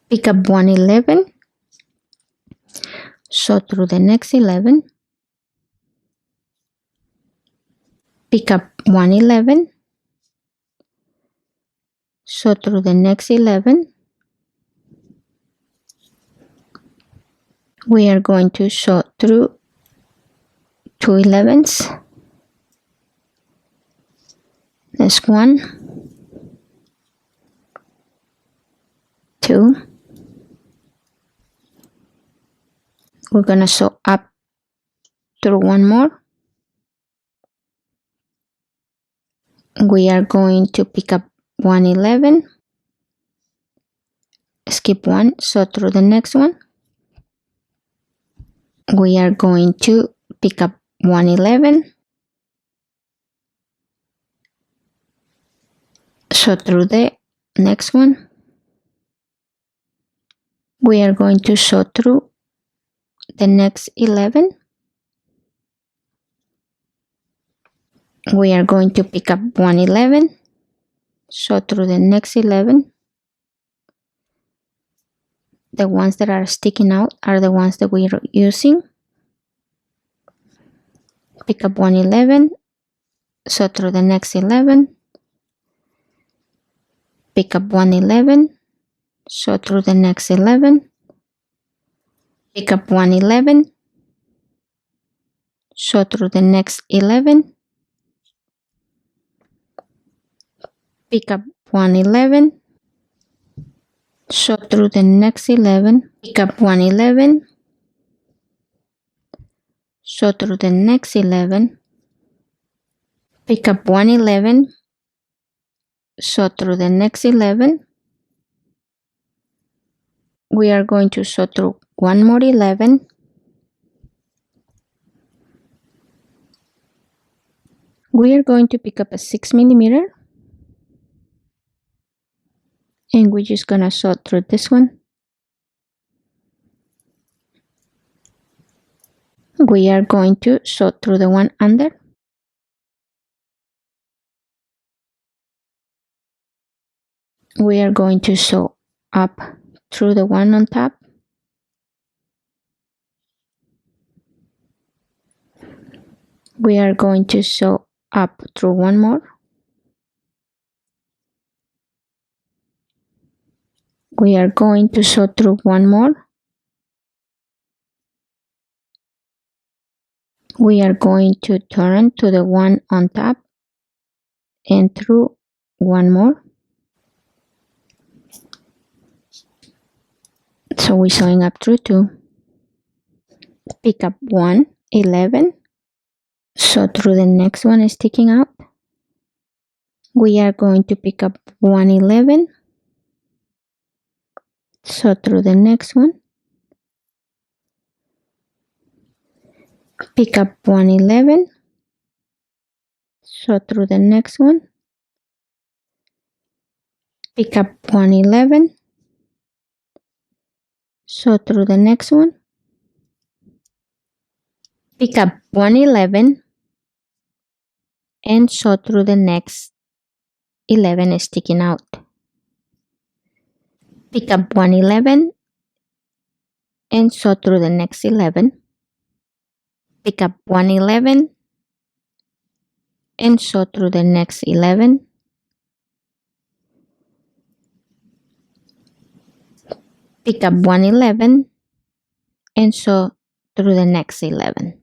pick up 111, sew through the next 11, pick up 111, sew through the next 11. We are going to sew through 2 11s. That's 1, 2. We're gonna sew up through one more. We are going to pick up 111, skip 1, sew through the next one. We are going to pick up 111, sew through the next one. We are going to sew through the next 11. We are going to pick up 111, sew through the next 11. The ones that are sticking out are the ones that we are using. Pick up 111, sew through the next 11. Pick up 111, sew through the next 11. Pick up 111, sew through the next 11. Pick up 111, sew through the next 11. Pick up 111, sew through the next 11. Pick up 111, sew through the next 11. We are going to sew through one more 11. We are going to pick up a 6 millimeter, and we're just gonna sew through this one. We are going to sew through the one under. We are going to sew up through the one on top. We are going to sew up through one more. We are going to sew through one more. We are going to turn to the one on top and through one more. So we're sewing up through 2. Pick up 1, 11, sew through the next one sticking out. We are going to pick up 1, 11, sew through the next one. Pick up 1, 11, sew through the next one. Pick up 1, 11, sew through the next one. Pick up 1, 11, and sew through the next 11 sticking out. Pick up 1, 11, and sew through the next 11. Pick up 1, 11, and sew through the next 11. Pick up 1, 11, and sew through the next 11.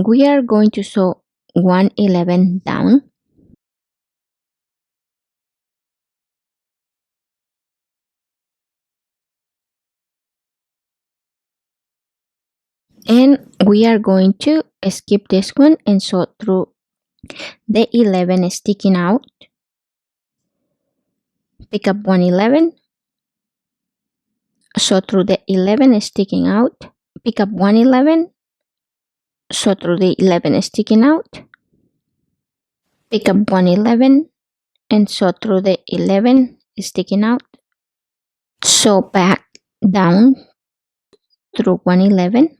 We are going to sew 1, 11 down. And we are going to skip this one and sew through the 11 sticking out. Pick up 1, 11, sew through the 11 sticking out. Pick up 1, 11, sew through the 11 sticking out. Pick up 1, 11, and sew through the 11 sticking out. Sew back down through 1, 11.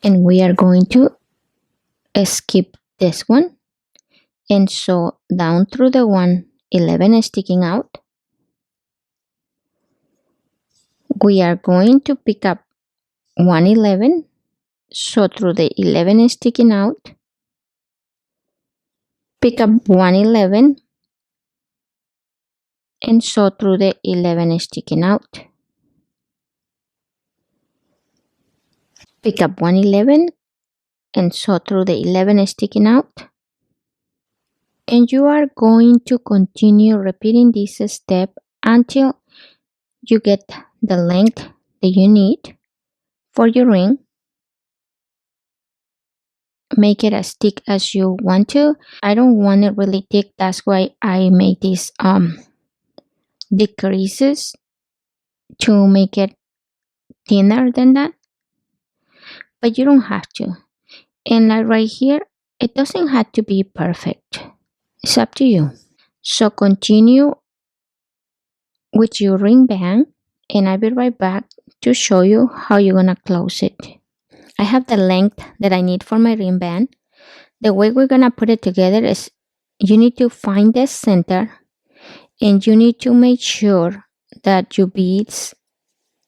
And we are going to skip this one and sew down through the 111 sticking out. We are going to pick up 111, sew through the 11 sticking out, pick up 111 and sew through the 11 sticking out. Pick up 111 and sew through the 11 sticking out. And you are going to continue repeating this step until you get the length that you need for your ring. Make it as thick as you want to. I don't want it really thick, that's why I made these decreases to make it thinner than that, but you don't have to. And like right here, it doesn't have to be perfect, it's up to you. So continue with your ring band, and I'll be right back to show you how you're gonna close it. I have the length that I need for my ring band. The way we're gonna put it together is you need to find the center, and you need to make sure that your beads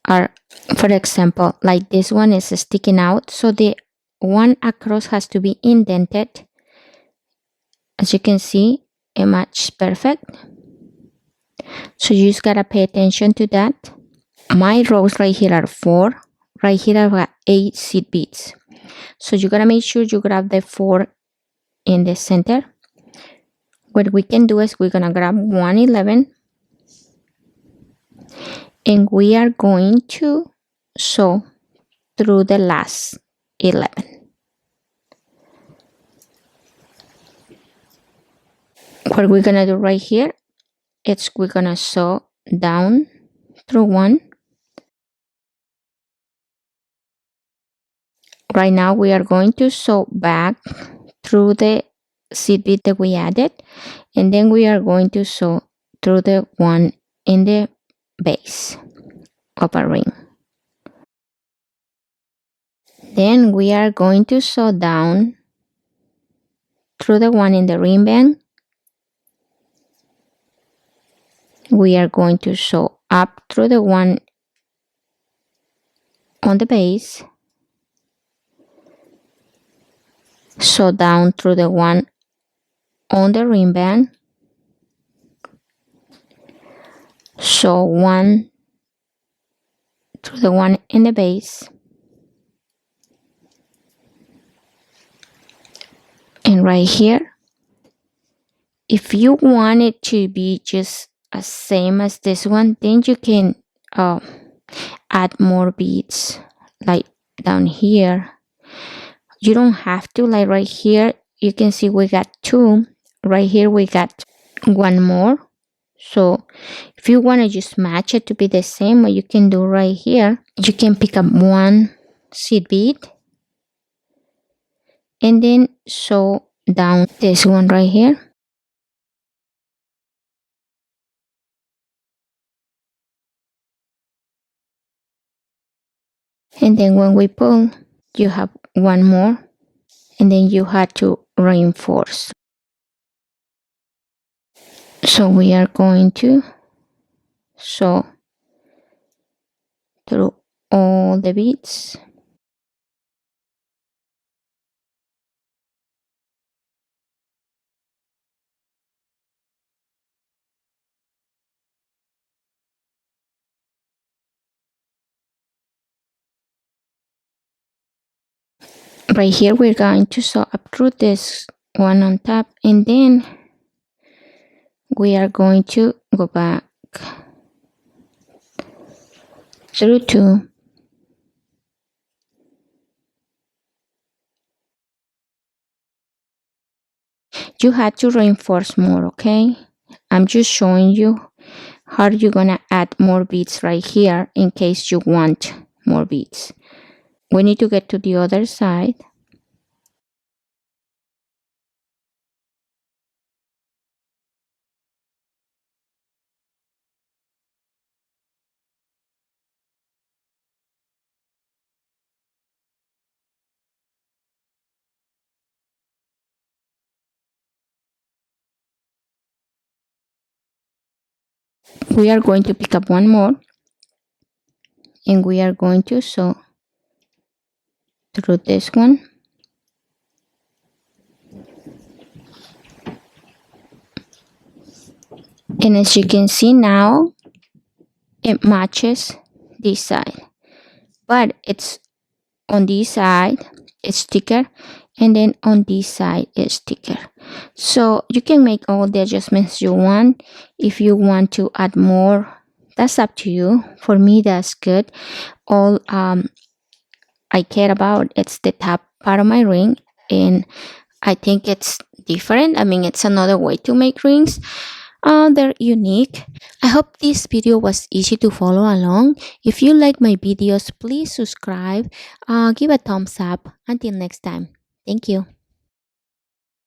are, for example, like this one is sticking out, so the one across has to be indented. As you can see, it matches perfect, so you just gotta pay attention to that. My rows right here are 4, right here I've got 8 seed beads, so you gotta make sure you grab the 4 in the center. What we can do is we're gonna grab 111 and we are going to sew through the last 11. What we're gonna do right here is we're gonna sew down through 1. Right now we are going to sew back through the seed bead that we added, and then we are going to sew through the one in the base of a ring. Then we are going to sew down through the one in the ring band. We are going to sew up through the one on the base, sew down through the one on the ring band, sew one through the one in the base, and right here, if you want it to be just as same as this one, then you can add more beads like down here. You don't have to, like right here you can see we got 2, right here we got 1 more. So if you want to just match it to be the same, what you can do right here, you can pick up 1 seed bead and then sew down this one right here. And then when we pull, you have 1 more, and then you have to reinforce. So we are going to sew through all the beads. Right here we're going to sew up through this one on top, and then we are going to go back through 2. You have to reinforce more, okay? I'm just showing you how you're gonna add more beads right here in case you want more beads. We need to get to the other side. We are going to pick up one more, and we are going to sew through this one. And as you can see now, it matches this side, but it's on this side it's thicker, and then on this side it's thicker. So you can make all the adjustments you want. If you want to add more, that's up to you. For me, that's good. All I care about it's the top part of my ring, and I think it's different. I mean, it's another way to make rings. They're unique. I hope this video was easy to follow along. If you like my videos, please subscribe, give a thumbs up. Until next time, thank you.